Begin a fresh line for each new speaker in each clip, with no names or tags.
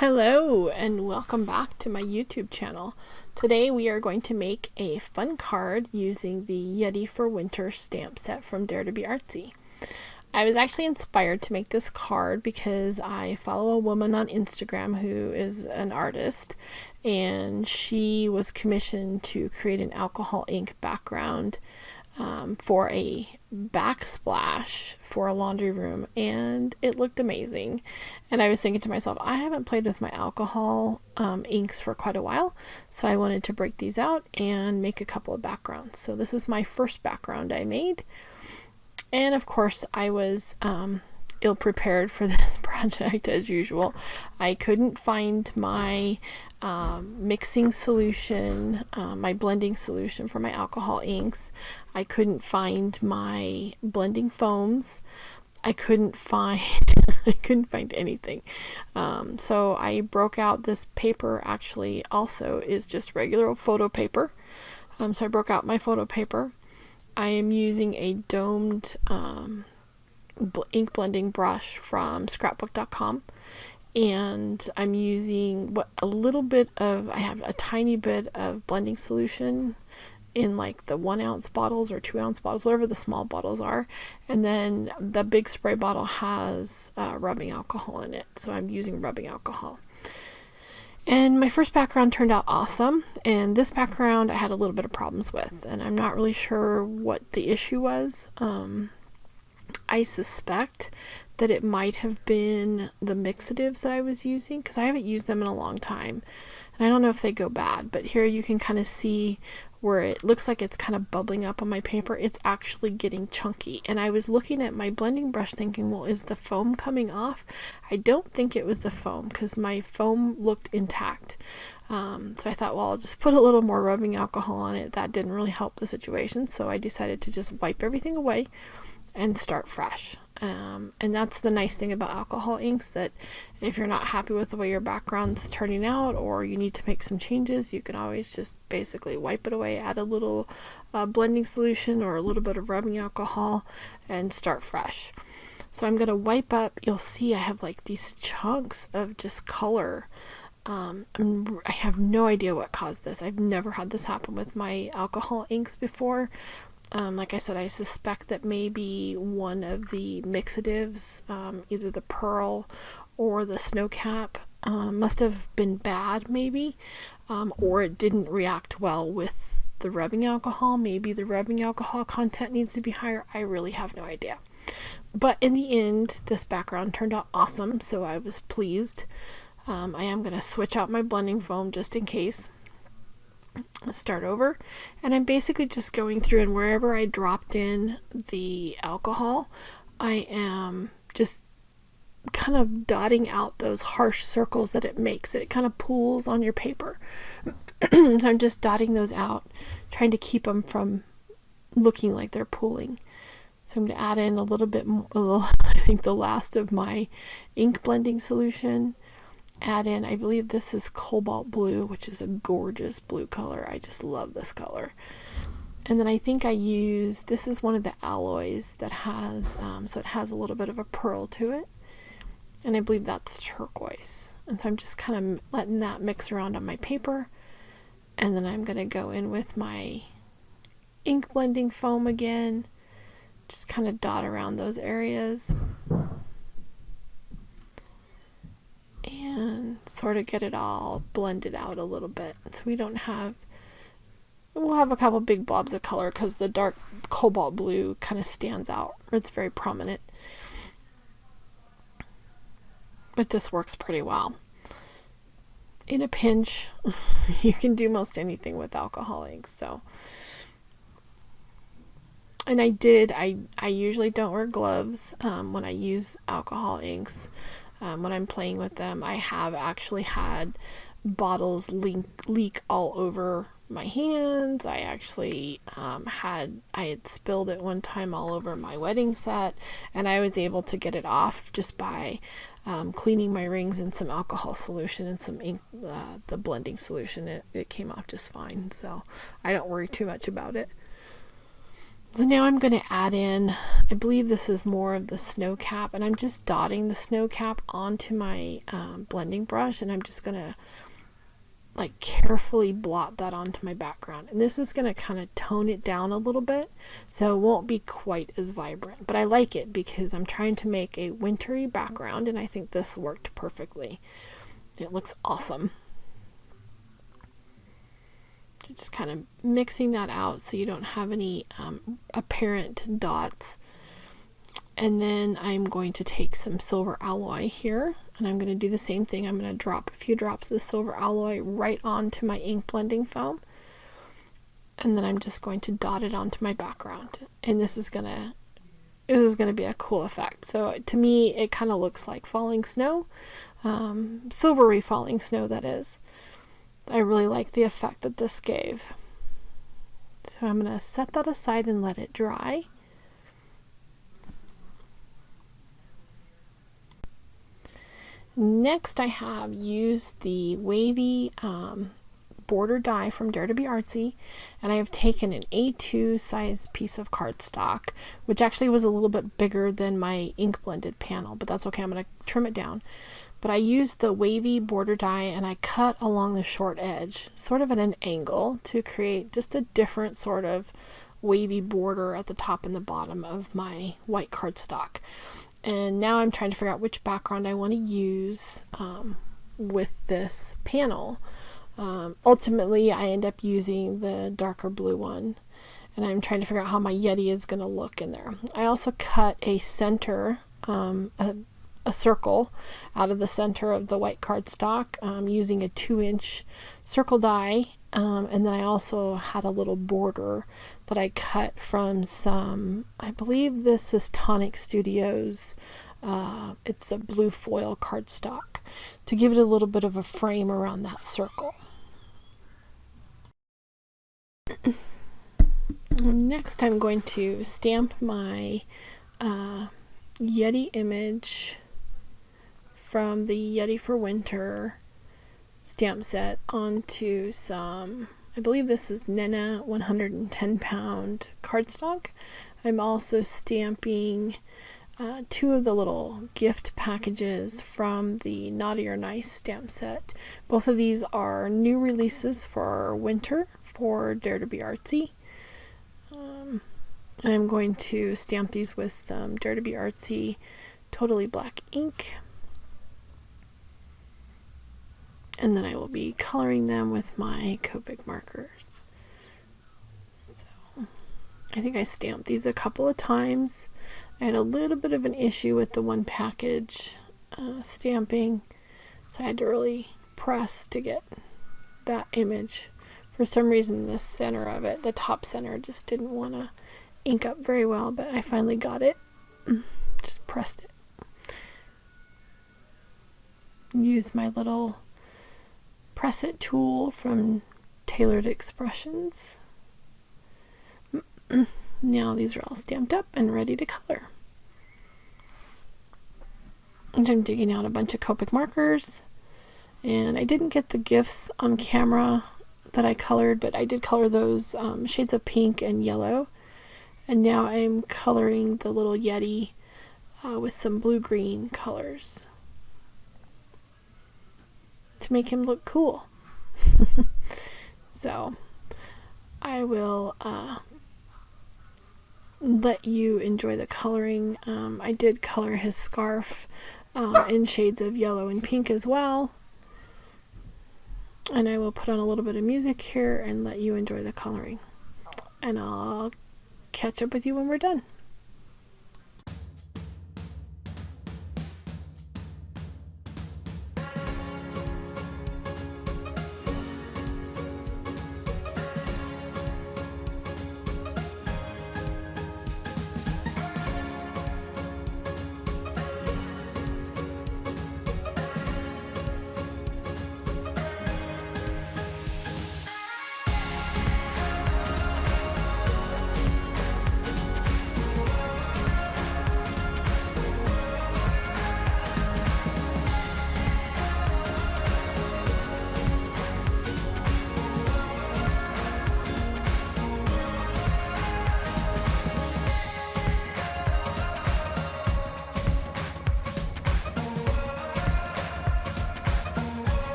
Hello and welcome back to my YouTube channel. Today we are going to make a fun card using the Yeti for Winter stamp set from Dare to be Artsy. I was actually inspired to make this card because I follow a woman on Instagram who is an artist, and she was commissioned to create an alcohol ink background for a backsplash for a laundry room, and it looked amazing. And I was thinking to myself, I haven't played with my alcohol inks for quite a while, so I wanted to break these out and make a couple of backgrounds. So this is my first background I made, and of course I was ill-prepared for this project as usual. I couldn't find my mixing solution, my blending solution for my alcohol inks. I couldn't find my blending foams. I couldn't find anything. So I broke out this paper. Actually also is just regular photo paper. So I broke out my photo paper. I am using a domed ink blending brush from scrapbook.com, and I'm using I have a tiny bit of blending solution in like the 1 ounce bottles or 2 ounce bottles, whatever the small bottles are, and then the big spray bottle has rubbing alcohol in it, so I'm using rubbing alcohol. And my first background turned out awesome, and this background I had a little bit of problems with, and I'm not really sure what the issue was. I suspect that it might have been the mixatives that I was using, because I haven't used them in a long time, and I don't know if they go bad, but here you can kind of see where it looks like it's kind of bubbling up on my paper. It's actually getting chunky, and I was looking at my blending brush thinking, well, is the foam coming off? I don't think it was the foam, because my foam looked intact. So I thought, well, I'll just put a little more rubbing alcohol on it. That didn't really help the situation, so I decided to just wipe everything away and start fresh. And that's the nice thing about alcohol inks, that if you're not happy with the way your background's turning out, or you need to make some changes, you can always just basically wipe it away, add a little blending solution or a little bit of rubbing alcohol, and start fresh. So I'm going to wipe up. You'll see I have like these chunks of just color. I have no idea what caused this. I've never had this happen with my alcohol inks before. Like I said, I suspect that maybe one of the mixatives, either the pearl or the snow cap, must have been bad maybe, or it didn't react well with the rubbing alcohol. Maybe the rubbing alcohol content needs to be higher. I really have no idea. But in the end, this background turned out awesome, so I was pleased. I am going to switch out my blending foam just in case. Start over, and I'm basically just going through, and wherever I dropped in the alcohol, I am just kind of dotting out those harsh circles that it makes. It kind of pools on your paper. So I'm just dotting those out, trying to keep them from looking like they're pooling. So I'm going to add in a little bit more, I think the last of my ink blending solution. Add in, I believe this is cobalt blue, which is a gorgeous blue color. I just love this color. And then I think this is one of the alloys that has, so it has a little bit of a pearl to it. And I believe that's turquoise. And so I'm just kind of letting that mix around on my paper. And then I'm going to go in with my ink blending foam again. Just kind of dot around those areas. And sort of get it all blended out a little bit, so we'll have a couple big blobs of color because the dark cobalt blue kind of stands out. It's very prominent, but this works pretty well. In a pinch, you can do most anything with alcohol inks. So, and I usually don't wear gloves when I use alcohol inks. When I'm playing with them, I have actually had bottles leak all over my hands. I actually I had spilled it one time all over my wedding set, and I was able to get it off just by cleaning my rings in some alcohol solution and some ink, the blending solution. It came off just fine, so I don't worry too much about it. So now I'm going to add in, I believe this is more of the snow cap, and I'm just dotting the snow cap onto my blending brush, and I'm just going to like carefully blot that onto my background. And this is going to kind of tone it down a little bit, so it won't be quite as vibrant. But I like it because I'm trying to make a wintry background, and I think this worked perfectly. It looks awesome. Just kind of mixing that out so you don't have any apparent dots. And then I'm going to take some silver alloy here, and I'm going to do the same thing. I'm going to drop a few drops of the silver alloy right onto my ink blending foam, and then I'm just going to dot it onto my background. And this is gonna be a cool effect. So to me, it kind of looks like falling snow, silvery falling snow, that is. I really like the effect that this gave. So I'm going to set that aside and let it dry. Next, I have used the Wavy border die from Dare to be Artsy, and I have taken an A2 size piece of cardstock, which actually was a little bit bigger than my ink blended panel, but that's okay. I'm going to trim it down. But I used the Wavy border die, and I cut along the short edge, sort of at an angle, to create just a different sort of wavy border at the top and the bottom of my white cardstock. And now I'm trying to figure out which background I want to use with this panel. Ultimately, I end up using the darker blue one, and I'm trying to figure out how my Yeti is going to look in there. I also cut a center, a circle out of the center of the white cardstock using a 2-inch circle die, and then I also had a little border that I cut from some, I believe this is Tonic Studios, it's a blue foil cardstock, to give it a little bit of a frame around that circle. Next, I'm going to stamp my Yeti image from the Yeti for Winter stamp set onto some, I believe this is Neenah 110-pound cardstock. I'm also stamping 2 of the little gift packages from the Naughty or Nice stamp set. Both of these are new releases for winter for Dare to be Artsy. And I'm going to stamp these with some Dare to be Artsy Totally Black ink. And then I will be coloring them with my Copic markers. So I think I stamped these a couple of times. I had a little bit of an issue with the one package stamping, so I had to really press to get that image. For some reason, the center of it, the top center, just didn't want to ink up very well, but I finally got it. Just pressed it. Use my little press it tool from Tailored Expressions. Now these are all stamped up and ready to color. And I'm digging out a bunch of Copic markers, and I didn't get the gifts on camera that I colored, but I did color those shades of pink and yellow. And now I'm coloring the little Yeti with some blue-green colors to make him look cool. So I will let you enjoy the coloring. I did color his scarf in shades of yellow and pink as well. And I will put on a little bit of music here and let you enjoy the coloring. And I'll catch up with you when we're done.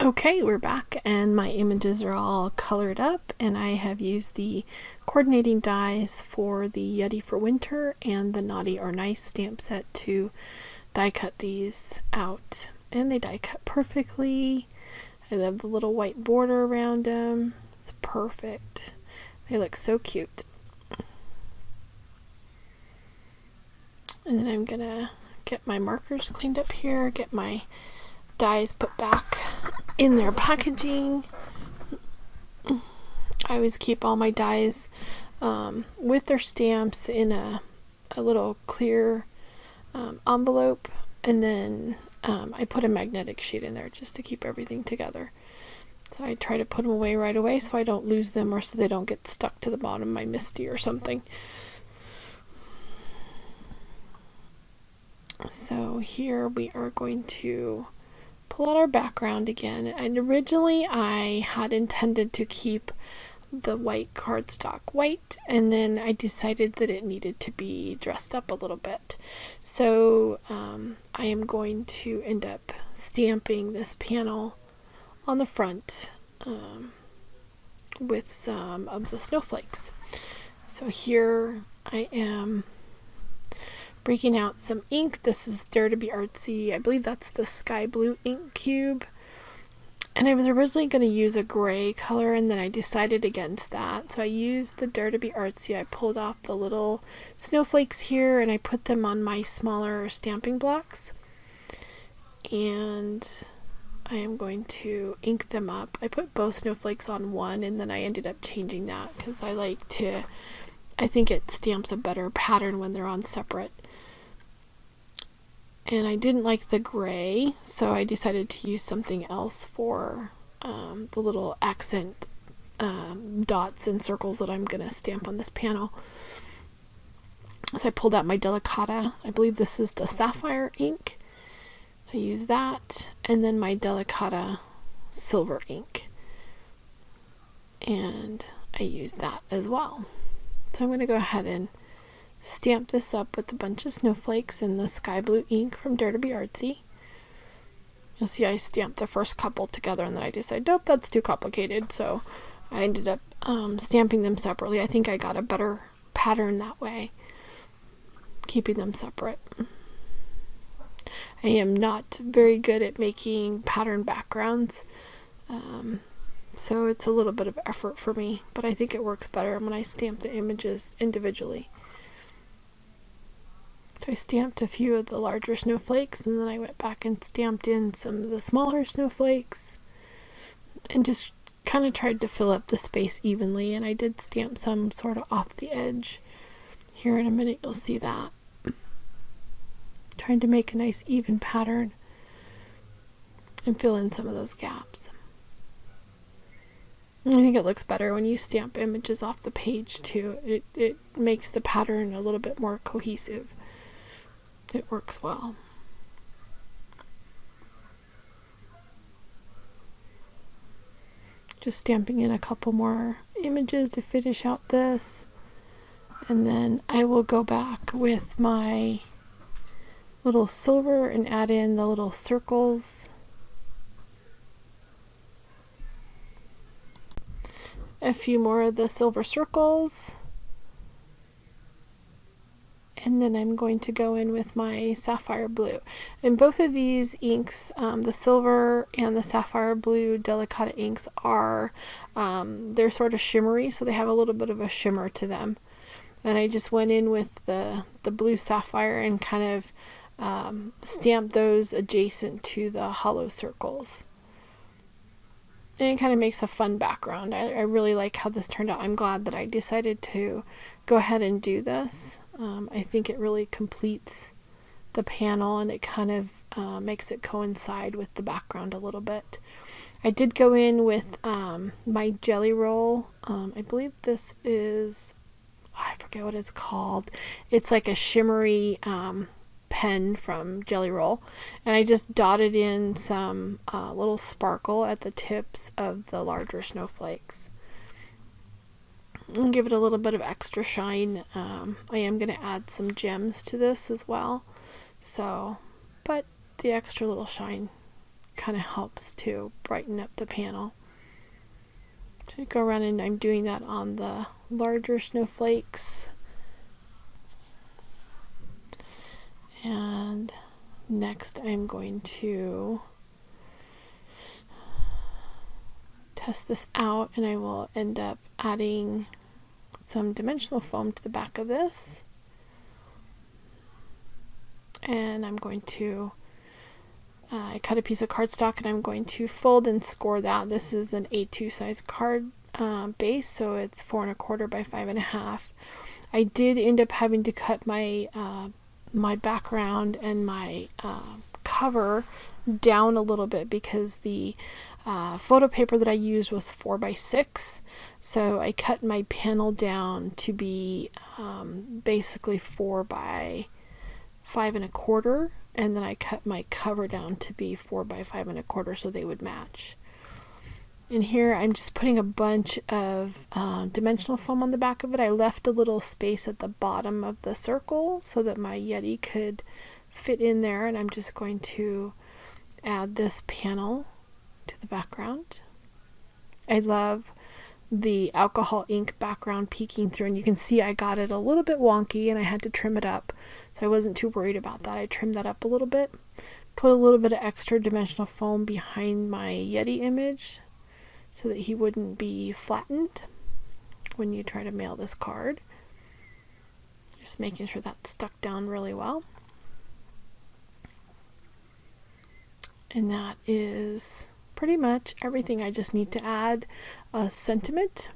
Okay, we're back and my images are all colored up, and I have used the coordinating dies for the Yeti for Winter and the Naughty or Nice stamp set to die cut these out. And they die cut perfectly. I love the little white border around them. It's perfect. They look so cute. And then I'm gonna get my markers cleaned up here, get my dies put back in their packaging. I always keep all my dies with their stamps in a little clear envelope, and then I put a magnetic sheet in there just to keep everything together. So I try to put them away right away so I don't lose them, or so they don't get stuck to the bottom of my Misty or something. So here we are going to pull out our background again, and originally I had intended to keep the white cardstock white, and then I decided that it needed to be dressed up a little bit. So I am going to end up stamping this panel on the front with some of the snowflakes. So here I am breaking out some ink. This is Dare to be Artsy. I believe that's the sky blue ink cube. And I was originally going to use a gray color, and then I decided against that. So I used the Dare to be Artsy. I pulled off the little snowflakes here and I put them on my smaller stamping blocks. And I am going to ink them up. I put both snowflakes on one, and then I ended up changing that because I think it stamps a better pattern when they're on separate. And I didn't like the gray, so I decided to use something else for the little accent dots and circles that I'm going to stamp on this panel. So I pulled out my Delicata. I believe this is the sapphire ink. So I use that, and then my Delicata silver ink. And I use that as well. So I'm going to go ahead and stamp this up with a bunch of snowflakes in the sky blue ink from Dare to be Artsy. You'll see I stamped the first couple together, and then I decided, nope, that's too complicated. So I ended up stamping them separately. I think I got a better pattern that way, keeping them separate. I am not very good at making pattern backgrounds, so it's a little bit of effort for me, but I think it works better when I stamp the images individually. So I stamped a few of the larger snowflakes, and then I went back and stamped in some of the smaller snowflakes and just kind of tried to fill up the space evenly. And I did stamp some sort of off the edge. Here in a minute you'll see that. Trying to make a nice even pattern and fill in some of those gaps. I think it looks better when you stamp images off the page too. It makes the pattern a little bit more cohesive. It works well. Just stamping in a couple more images to finish out this, and then I will go back with my little silver and add in the little circles. A few more of the silver circles. And then I'm going to go in with my sapphire blue. And both of these inks, the silver and the sapphire blue Delicata inks are, they're sort of shimmery, so they have a little bit of a shimmer to them. And I just went in with the blue sapphire and kind of stamped those adjacent to the hollow circles. And it kind of makes a fun background. I really like how this turned out. I'm glad that I decided to go ahead and do this. I think it really completes the panel, and it kind of makes it coincide with the background a little bit. I did go in with my jelly roll. I believe this is, I forget what it's called. It's like a shimmery pen from Jelly Roll, and I just dotted in some little sparkle at the tips of the larger snowflakes and give it a little bit of extra shine. I am going to add some gems to this as well, so but the extra little shine kind of helps to brighten up the panel. So I go around and I'm doing that on the larger snowflakes. And next I'm going to test this out, and I will end up adding some dimensional foam to the back of this. And I'm going to I cut a piece of cardstock and I'm going to fold and score that. This is an A2 size card base, so it's 4 1/4 by 5 1/2. I did end up having to cut my my background and my cover down a little bit because the photo paper that I used was 4 by 6, so I cut my panel down to be basically 4 by 5 1/4, and then I cut my cover down to be 4 by 5 1/4 so they would match. And here I'm just putting a bunch of dimensional foam on the back of it. I left a little space at the bottom of the circle so that my Yeti could fit in there, and I'm just going to add this panel to the background. I love the alcohol ink background peeking through, and you can see I got it a little bit wonky and I had to trim it up, so I wasn't too worried about that. I trimmed that up a little bit, put a little bit of extra dimensional foam behind my Yeti image so that he wouldn't be flattened when you try to mail this card. Just making sure that's stuck down really well. And that is pretty much everything. I just need to add a sentiment,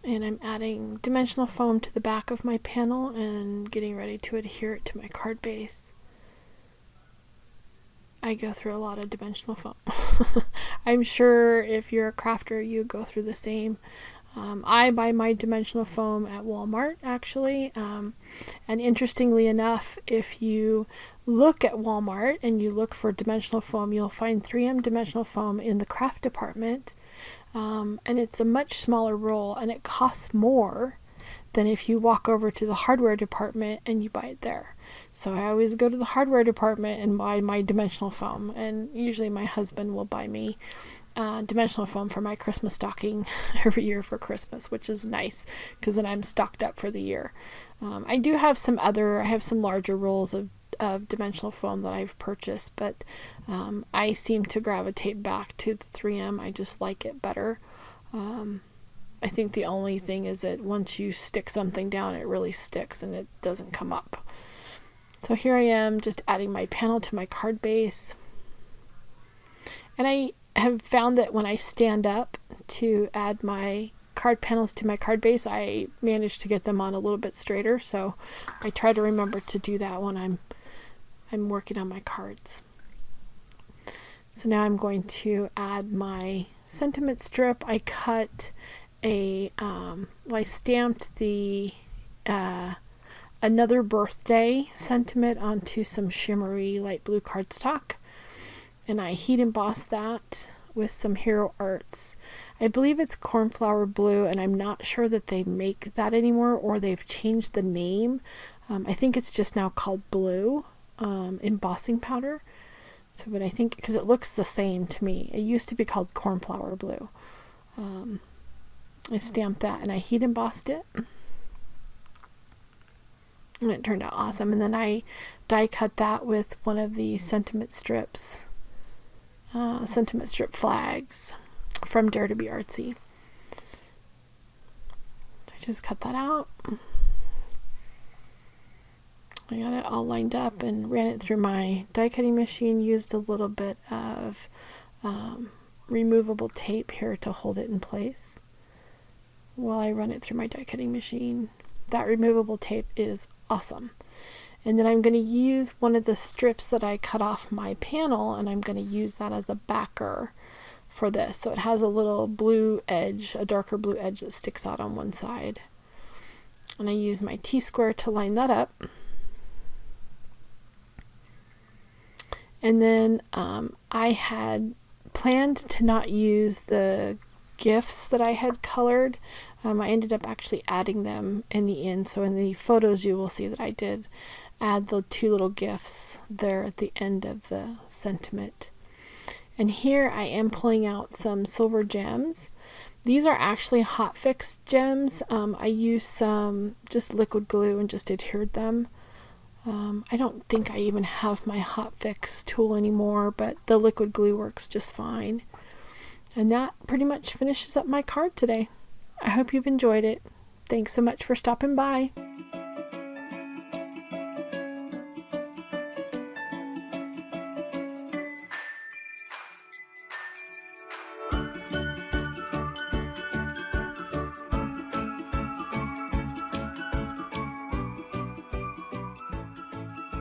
and I'm adding dimensional foam to the back of my panel and getting ready to adhere it to my card base. I go through a lot of dimensional foam. I'm sure if you're a crafter you go through the same. I buy my dimensional foam at Walmart, actually, and interestingly enough, if you look at Walmart and you look for dimensional foam, you'll find 3M dimensional foam in the craft department, and it's a much smaller roll, and it costs more than if you walk over to the hardware department and you buy it there. So I always go to the hardware department and buy my dimensional foam, and usually my husband will buy me dimensional foam for my Christmas stocking every year for Christmas, which is nice because then I'm stocked up for the year. I do have some larger rolls of dimensional foam that I've purchased, but I seem to gravitate back to the 3M. I just like it better. I think the only thing is that once you stick something down, it really sticks and it doesn't come up. So here I am just adding my panel to my card base, and I have found that when I stand up to add my card panels to my card base, I manage to get them on a little bit straighter, so I try to remember to do that when I'm working on my cards. So now I'm going to add my sentiment strip. I cut I stamped the another birthday sentiment onto some shimmery light blue cardstock, and I heat embossed that with some Hero Arts. I believe it's cornflower blue, and I'm not sure that they make that anymore or they've changed the name. I think it's just now called blue embossing powder. So, but I think because it looks the same to me, it used to be called cornflower blue. I stamped that and I heat embossed it, and it turned out awesome. And then I die cut that with one of the sentiment strips, sentiment strip flags from Dare to Be Artsy. So I just cut that out. I got it all lined up and ran it through my die cutting machine, used a little bit of removable tape here to hold it in place while I run it through my die cutting machine. That removable tape is awesome. And then I'm going to use one of the strips that I cut off my panel, and I'm going to use that as a backer for this. So it has a little blue edge, a darker blue edge that sticks out on one side. And I use my T-square to line that up. And then I had planned to not use the gifts that I had colored I ended up actually adding them in the end, so in the photos you will see that I did add the 2 little gifts there at the end of the sentiment. And here I am pulling out some silver gems. These are actually hot fix gems. I used some just liquid glue and just adhered them. I don't think I even have my hot fix tool anymore, but the liquid glue works just fine. And that pretty much finishes up my card today. I hope you've enjoyed it. Thanks so much for stopping by.